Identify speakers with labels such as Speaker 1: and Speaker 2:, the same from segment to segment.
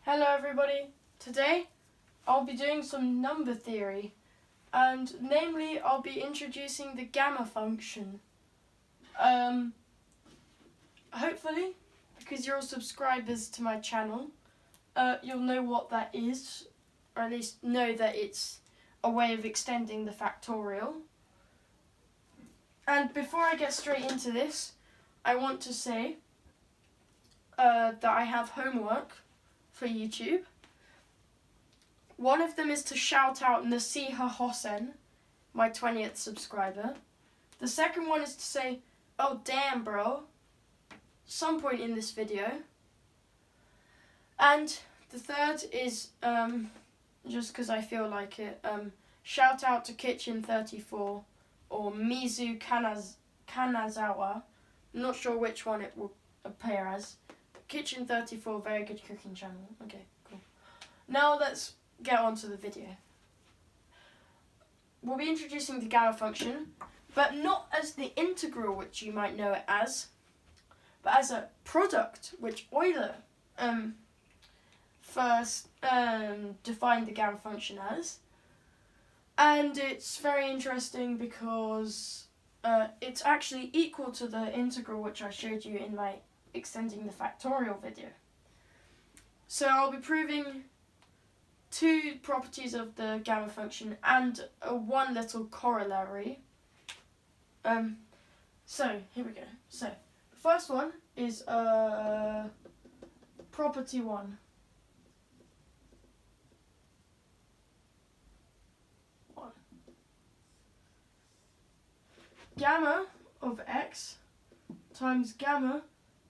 Speaker 1: Hello everybody. Today I'll be doing some number theory, and namely I'll be introducing the gamma function. Hopefully, because you're all subscribers to my channel, you'll know what that is, or at least know that it's a way of extending the factorial. And before I get straight into this, I want to say that I have homework for YouTube. One of them is to shout out Nasiha Hossein, my 20th subscriber. The second one is to say, "Oh damn bro," some point in this video. And the third is, just because I feel like it, shout out to Kitchen34 or Mizu Kanazawa. I'm not sure which one it will appear as. Kitchen34, very good cooking channel. Okay, cool. Now let's get on to the video. We'll be introducing the gamma function, but not as the integral, which you might know it as, but as a product, which Euler first defined the gamma function as. And it's very interesting because it's actually equal to the integral which I showed you in my extending the factorial video. So I'll be proving two properties of the gamma function and one little corollary. So here we go. So the first one is property 1. Gamma of x times gamma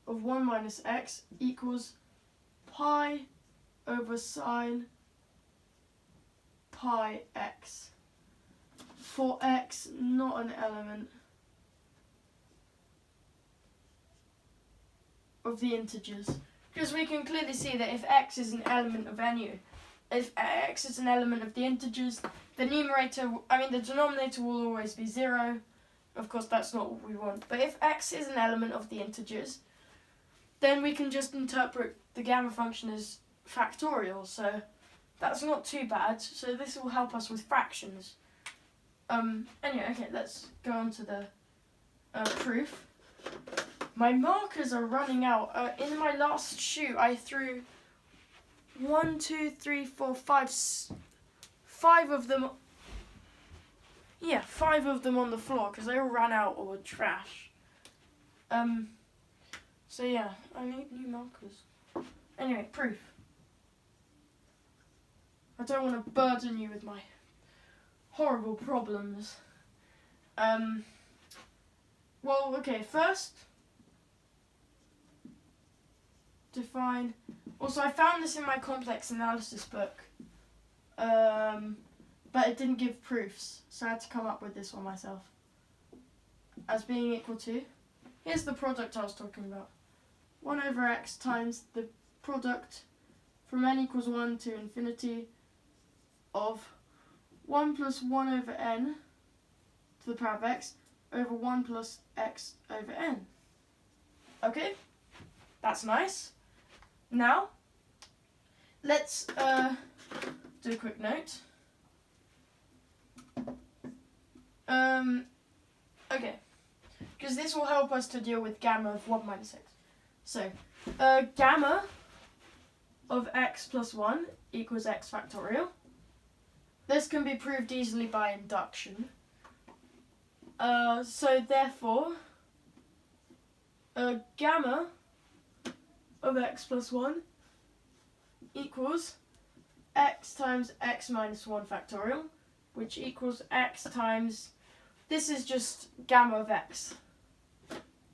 Speaker 1: of 1 minus x equals pi over sine pi x, for x not an element of the integers. Because we can clearly see that if x is an element of if x is an element of the integers, the denominator will always be 0. Of course, that's not what we want. But if x is an element of the integers, then we can just interpret the gamma function as factorial. So that's not too bad. So this will help us with fractions. Anyway, okay, let's go on to the proof. My markers are running out. In my last shoot, I threw 1, 2, 3, 4, 5 of them. Yeah, 5 of them on the floor because they all ran out or were trash. So yeah, I need new markers. Anyway, proof. I don't want to burden you with my horrible problems. Well, okay, first, define. Also, I found this in my complex analysis book, but it didn't give proofs, so I had to come up with this one myself. As being equal to, here's the product I was talking about. 1 over x times the product from n equals 1 to infinity of 1 plus 1 over n to the power of x over 1 plus x over n. Okay, that's nice. Now, let's do a quick note. Okay, because this will help us to deal with gamma of 1 minus x. So, gamma of x plus 1 equals x factorial. This can be proved easily by induction. So therefore, gamma of x plus 1 equals x times x minus 1 factorial, which equals x times, this is just gamma of x.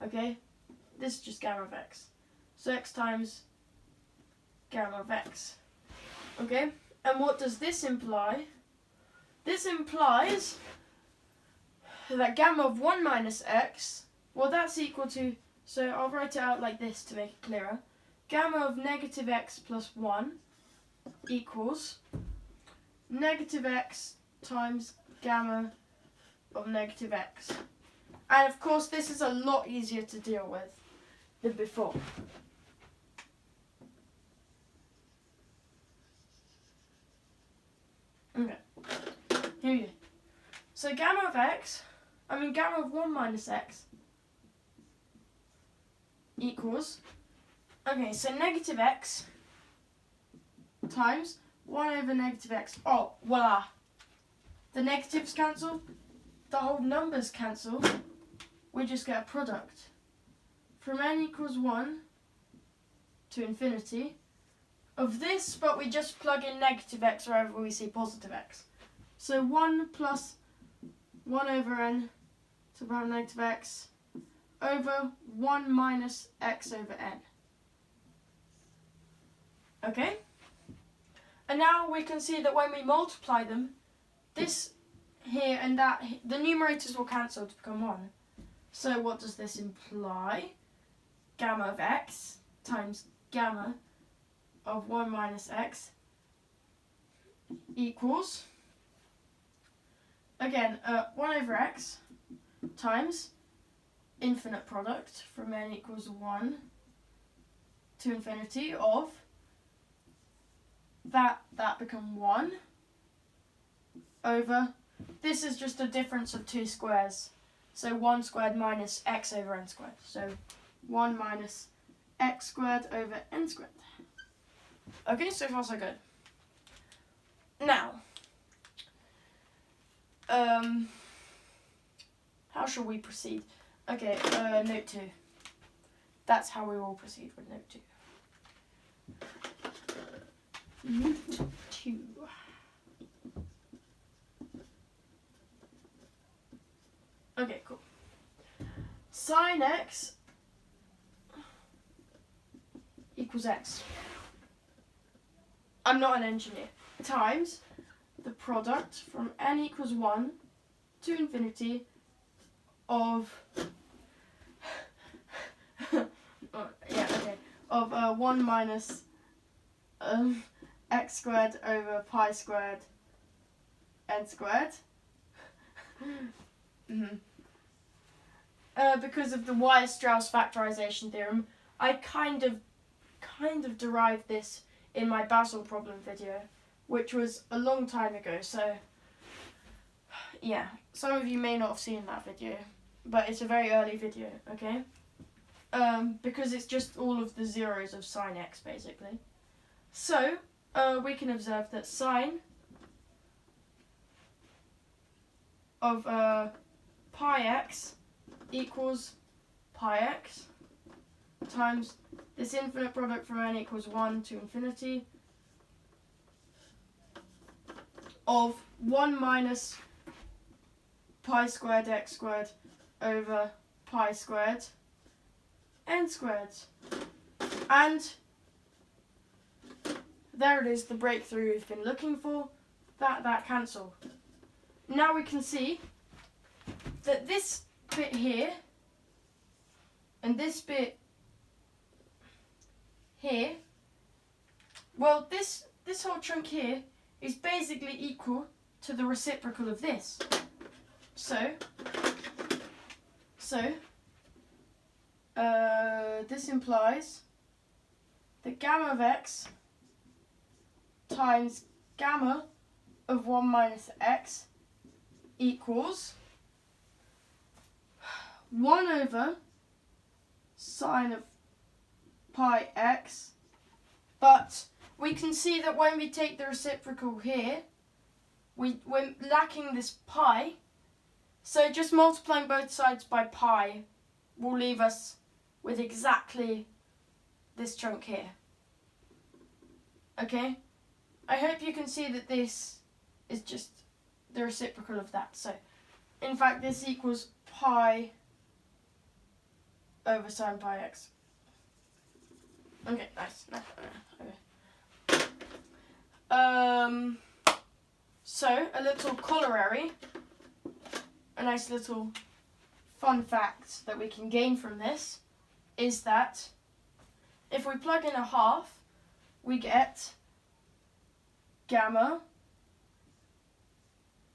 Speaker 1: Okay? This is just gamma of x. So x times gamma of x. Okay? And what does this imply? This implies that gamma of 1 minus x, well, that's equal to, so I'll write it out like this to make it clearer. Gamma of negative x plus 1 equals negative x times gamma of negative x. And of course, this is a lot easier to deal with than before. So gamma of 1 minus x equals, okay, so negative x times 1 over negative x. Oh, voila. The negatives cancel, the whole numbers cancel, we just get a product. From n equals 1 to infinity of this, but we just plug in negative x wherever we see positive x. So 1 plus 1 over n to the power of negative x over 1 minus x over n. Okay? And now we can see that when we multiply them, this here and that, the numerators will cancel to become 1. So what does this imply? Gamma of x times gamma of 1 minus x equals, again, 1 over x times infinite product from n equals 1 to infinity of that become 1 over, this is just a difference of 2 squares, so 1 squared minus x over n squared, so 1 minus x squared over n squared. Okay, so far so good. Now, how shall we proceed? Okay, note 2. That's how we will proceed with note 2. Note 2. Okay, cool. Sine x equals x. I'm not an engineer. Times the product from n equals 1 to infinity of of 1 minus x squared over pi squared n squared. Because of the Weierstrass factorization theorem, I kind of derived this in my Basel problem video, which was a long time ago, so yeah, some of you may not have seen that video, but it's a very early video, okay? Because it's just all of the zeros of sine x, basically. So, we can observe that sine of pi x equals pi x times this infinite product from n equals 1 to infinity of 1 minus pi squared x squared over pi squared n squared. And there it is, the breakthrough we've been looking for. That cancel. Now we can see that this bit here and this bit here, well, this whole chunk here is basically equal to the reciprocal of this. So this implies that gamma of x times gamma of 1 minus x equals 1 over sine of pi x, but we can see that when we take the reciprocal here, we're lacking this pi, so just multiplying both sides by pi will leave us with exactly this chunk here. Okay? I hope you can see that this is just the reciprocal of that. So, in fact, this equals pi over sine pi x. Okay, nice. Okay. So, a little corollary, a nice little fun fact that we can gain from this is that if we plug in a half, we get gamma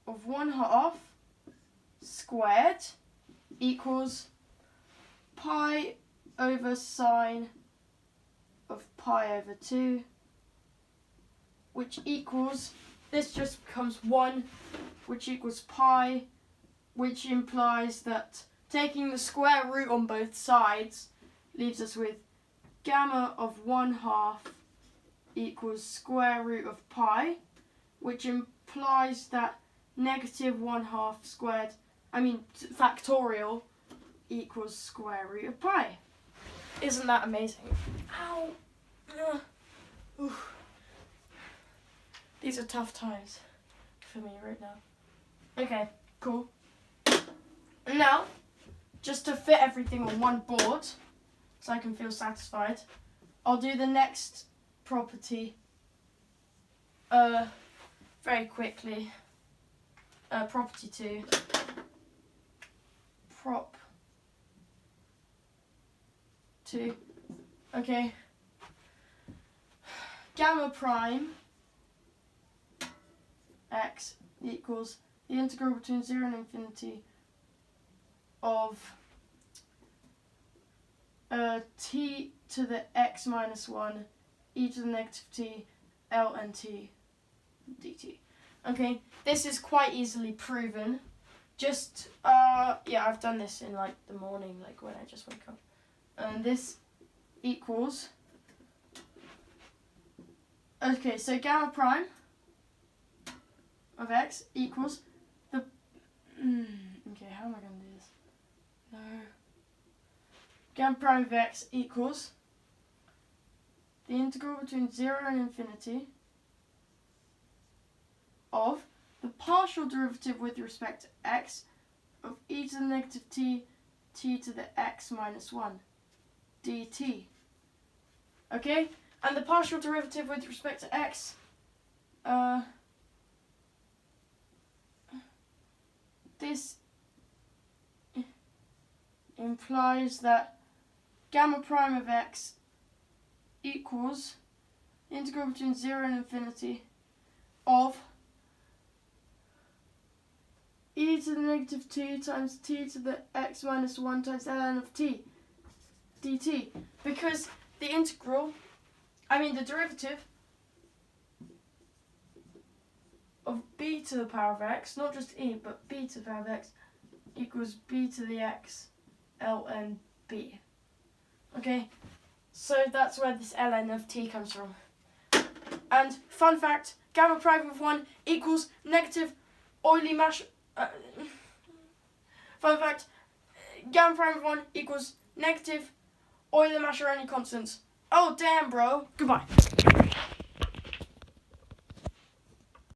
Speaker 1: of 1/2 squared equals pi over sine of pi over 2, which equals, this just becomes 1, which equals pi which implies that taking the square root on both sides leaves us with gamma of 1/2 equals square root of pi, which implies that negative 1/2 squared, factorial, equals square root of pi. Isn't that amazing? Ow! Oof. These are tough times for me right now. Okay, cool. And now, just to fit everything on one board, so I can feel satisfied, I'll do the next property very quickly. Property 2. Prop 2. Okay. Gamma prime x equals the integral between 0 and infinity of t to the x minus 1 e to the negative t ln t dt. Okay, this is quite easily proven. Just, I've done this in like the morning, like when I just wake up. And this equals, okay, so gamma prime of x equals the, okay, how am I going to do this? No. Gamma prime of x equals the integral between 0 and infinity of the partial derivative with respect to x of e to the negative t to the x minus 1 dt. Okay? And the partial derivative with respect to x, this implies that gamma prime of x equals the integral between 0 and infinity of e to the negative t times t to the x minus 1 times ln of t dt. Because the the derivative of b to the power of x, not just e, but b to the power of x, equals b to the x ln b. Okay, so that's where this ln of t comes from. And fun fact, gamma prime of 1 equals negative Euler mash. Fun fact, gamma prime of 1 equals negative Euler Mascheroni constants. Oh damn, bro. Goodbye.